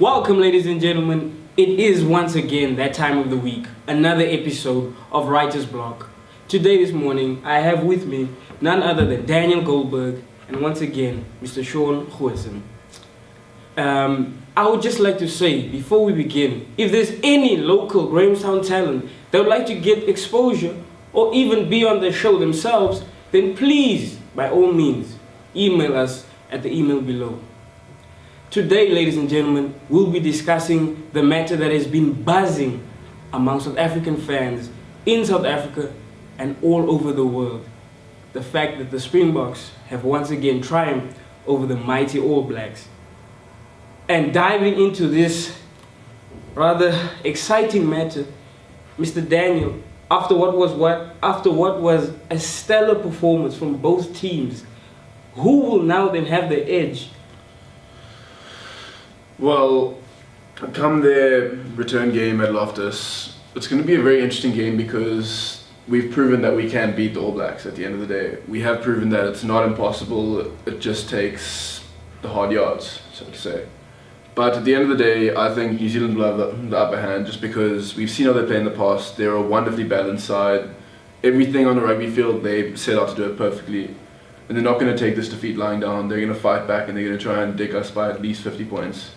Welcome, ladies and gentlemen. It is once again that time of the week, another episode of Writer's Block. Today, this morning, I have with me none other than Daniel Goldberg and once again, Mr. Shaun Goosen. I would just like to say, before we begin, if there's any local Grahamstown talent that would like to get exposure or even be on the show themselves, then please, by all means, email us at the email below. Today, ladies and gentlemen, we'll be discussing the matter that has been buzzing among South African fans in South Africa and all over the world. The fact that the Springboks have once again triumphed over the mighty All Blacks. And diving into this rather exciting matter, Mr. Daniel, after what was a stellar performance from both teams, who will now then have the edge? Well, come their return game at Loftus, it's going to be a very interesting game because we've proven that we can beat the All Blacks at the end of the day. We have proven that it's not impossible, it just takes the hard yards, so to say. But at the end of the day, I think New Zealand will have the upper hand just because we've seen how they play in the past. They're a wonderfully balanced side. Everything on the rugby field, they set out to do it perfectly. And they're not going to take this defeat lying down. They're going to fight back and they're going to try and dig us by at least 50 points.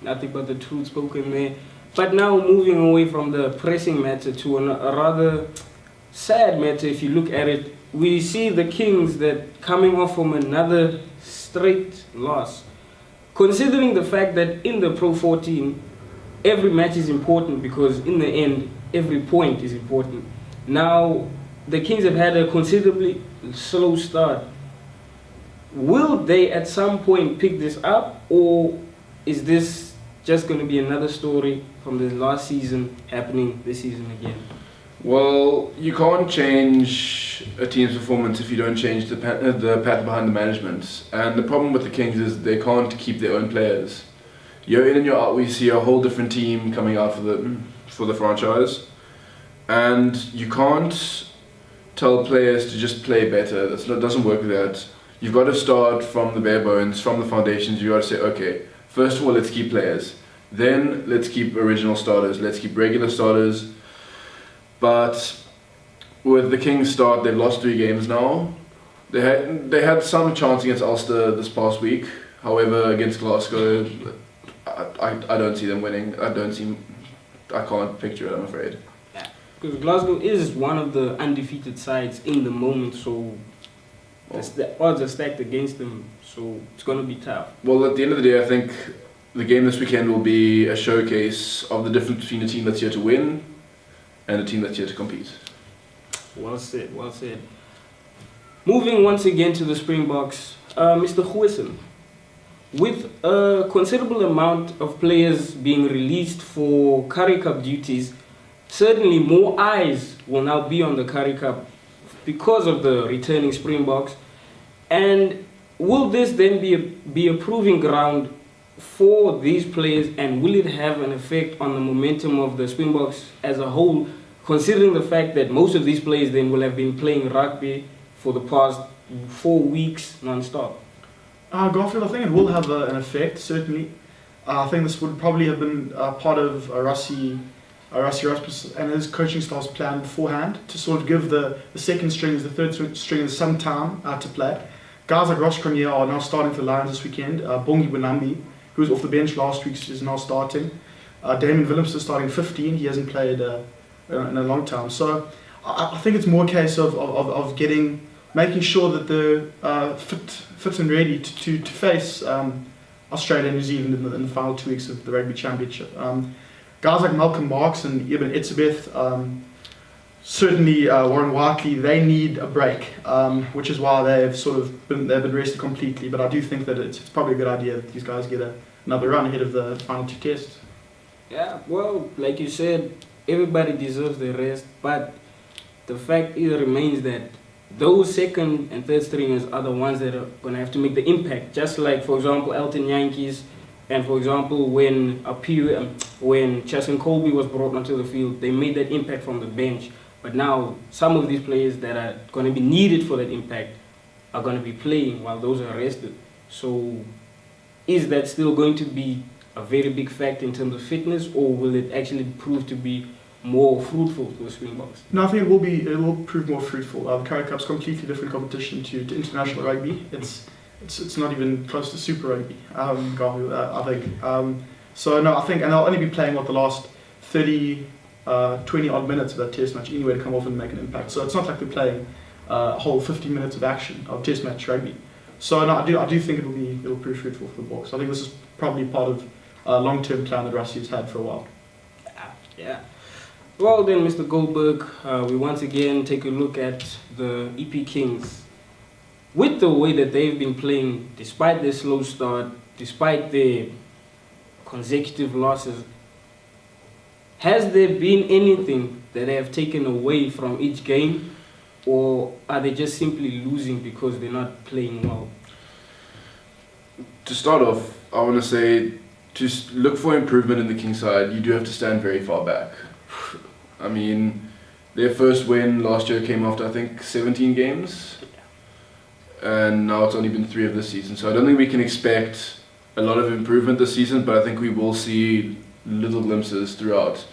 Nothing but the truth spoken there. But now moving away from the pressing matter to a rather sad matter, if you look at it, we see the Kings that coming off from another straight loss. Considering the fact that in the Pro14, every match is important because in the end, every point is important. Now, the Kings have had a considerably slow start. Will they at some point pick this up, or is this just going to be another story from the last season happening this season again? Well, you can't change a team's performance if you don't change the pattern behind the management. And the problem with the Kings is they can't keep their own players. Year in and year out, we see a whole different team coming out for the franchise. And you can't tell players to just play better. It doesn't work like that. You've got to start from the bare bones, from the foundations. You've got to say, okay, first of all, let's keep players. Then let's keep original starters. Let's keep regular starters. But with the Kings start, they've lost 3 games now. They had some chance against Ulster this past week. However, against Glasgow, I don't see them winning. I can't picture it, I'm afraid. Yeah, because Glasgow is one of the undefeated sides in the moment, so the odds are stacked against them, so it's going to be tough. Well, at the end of the day, I think the game this weekend will be a showcase of the difference between a team that's here to win and a team that's here to compete. Well said, well said. Moving once again to the Springboks, Mr. Goosen, with a considerable amount of players being released for Currie Cup duties, certainly more eyes will now be on the Currie Cup because of the returning Springboks. And will this then be a proving ground for these players, and will it have an effect on the momentum of the Springboks as a whole, considering the fact that most of these players then will have been playing rugby for the past 4 weeks non-stop? Garfield, I think it will have an effect, certainly. I think this would probably have been part of Rassie Rasmus and his coaching staff's plan beforehand to sort of give the second strings, the third stringers some time to play. Guys like Garfield Khanyile are now starting for the Lions this weekend. Bongi Bonambi, who was off the bench last week, is now starting. Damien Willems is starting 15. He hasn't played in a long time. So I think it's more a case of making sure that they're fit and ready to face Australia and New Zealand in the final 2 weeks of the Rugby Championship. Guys like Malcolm Marx and Eben Etzebeth, certainly Warren Whiteley, they need a break, which is why they've been rested completely. But I do think that it's probably a good idea that these guys get another run ahead of the final 2 tests. Yeah, well, like you said, everybody deserves the rest, but the fact remains that those second and third stringers are the ones that are going to have to make the impact. Just like, for example, Elton Yankees, and for example, when Chasson Colby was brought onto the field, they made that impact from the bench. But now, some of these players that are going to be needed for that impact are going to be playing while those are rested. So is that still going to be a very big factor in terms of fitness, or will it actually prove to be more fruitful for the Springboks? No, I think it will prove more fruitful. The Currie Cup's completely different competition to international rugby. It's not even close to Super Rugby, Garfield, I think. So no, I think, and they'll only be playing the last 20 odd minutes of that test match anyway to come off and make an impact. So it's not like they're playing a whole 50 minutes of action of test match rugby. So no, I do think it'll prove fruitful for the Boks. I think this is probably part of a long-term plan that Rassie has had for a while. Yeah. Well then, Mr. Goldberg, we once again take a look at the EP Kings. With the way that they've been playing, despite their slow start, despite their consecutive losses, has there been anything that they have taken away from each game, or are they just simply losing because they're not playing well? To start off, I want to say, to look for improvement in the Kings side, you do have to stand very far back. I mean, their first win last year came after, I think, 17 games. And now it's only been 3 of this season. So I don't think we can expect a lot of improvement this season, but I think we will see little glimpses throughout.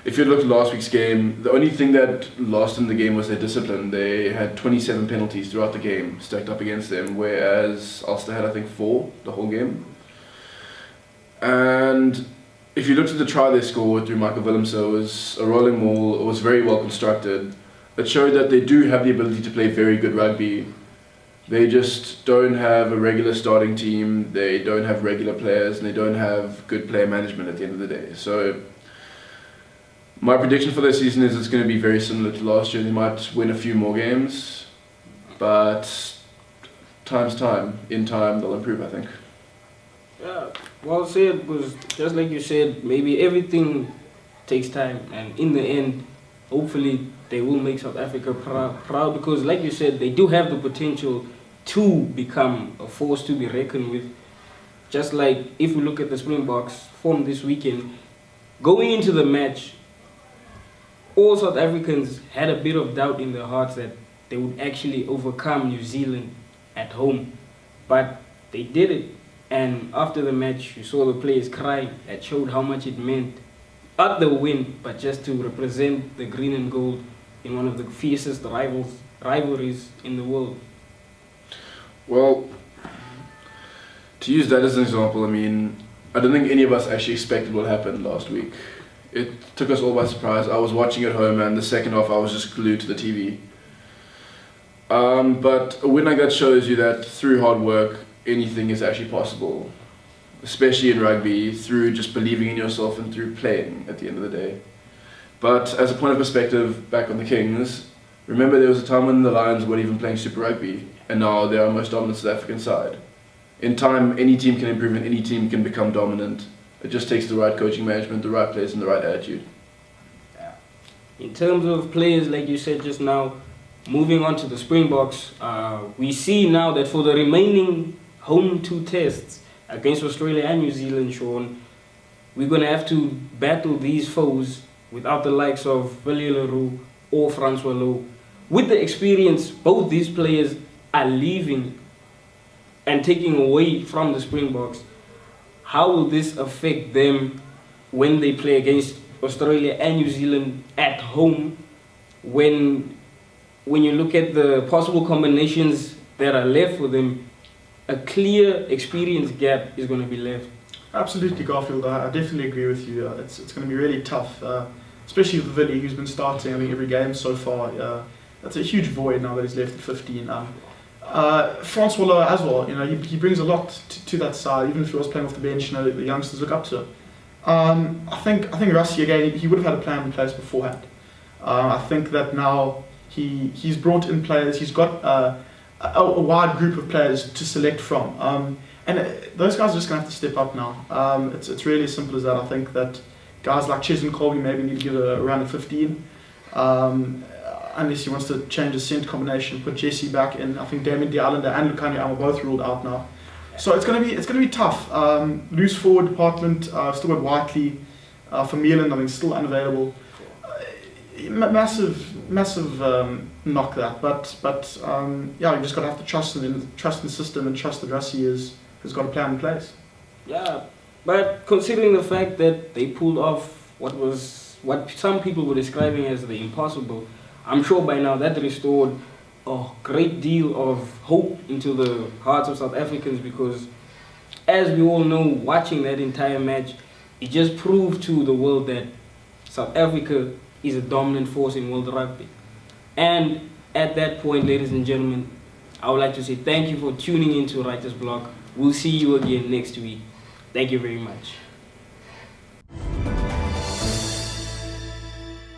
If you look at last week's game, the only thing that lost in the game was their discipline. They had 27 penalties throughout the game stacked up against them, whereas Ulster had, I think, 4 the whole game. And if you looked at the try they scored through Michael Willemse, it was a rolling maul, it was very well constructed. It showed that they do have the ability to play very good rugby. They just don't have a regular starting team, they don't have regular players, and they don't have good player management at the end of the day. So my prediction for this season is it's going to be very similar to last year. They might win a few more games, but time's time. In time, they'll improve, I think. Yeah, well said. Was just like you said, maybe everything takes time, and in the end, hopefully they will make South Africa proud because, like you said, they do have the potential to become a force to be reckoned with. Just like if we look at the Springboks form this weekend, going into the match, all South Africans had a bit of doubt in their hearts that they would actually overcome New Zealand at home, but they did it. And after the match, you saw the players crying. That showed how much it meant, not the win, but just to represent the green and gold in one of the fiercest rivalries in the world. Well, to use that as an example, I mean, I don't think any of us actually expected what happened last week. It took us all by surprise. I was watching at home, and the second half I was just glued to the TV. But a win like that shows you that through hard work, anything is actually possible, especially in rugby, through just believing in yourself and through playing at the end of the day. But as a point of perspective, back on the Kings, remember there was a time when the Lions weren't even playing Super Rugby, and now they're our most dominant South African side. In time, any team can improve and any team can become dominant. It just takes the right coaching management, the right players and the right attitude. In terms of players, like you said just now, moving on to the Springboks, we see now that for the remaining home 2 tests against Australia and New Zealand, Shaun, we're going to have to battle these foes without the likes of Willie Leroux or Francois Lowe. With the experience both these players are leaving and taking away from the Springboks, how will this affect them when they play against Australia and New Zealand at home? When you look at the possible combinations that are left for them, a clear experience gap is going to be left. Absolutely, Garfield. I definitely agree with you. It's going to be really tough, especially with Willie, who's been starting every game so far. That's a huge void now that he's left at 15. Francois Lowe as well. He brings a lot to that side. Even if he was playing off the bench, the youngsters look up to him. I think Rassie again. He would have had a plan in place beforehand. I think that now he's brought in players. He's got a wide group of players to select from. And those guys are just going to have to step up now. It's really as simple as that. I think that guys like Ches and Colby maybe need to give a round of 15. Unless he wants to change his centre combination, put Jesse back in. I think Damien DeAllender and Khanyile are both ruled out now. So it's going to be tough. Loose forward department, still got Whiteley. Vermeulen, I think, still unavailable. Massive knock that. But you just got to have to trust in the system and trust that Rassie has got a plan in place. Yeah, but considering the fact that they pulled off what some people were describing as the impossible, I'm sure by now that restored a great deal of hope into the hearts of South Africans, because as we all know, watching that entire match, it just proved to the world that South Africa is a dominant force in world rugby. And at that point, ladies and gentlemen, I would like to say thank you for tuning in to Writer's Block. We'll see you again next week. Thank you very much.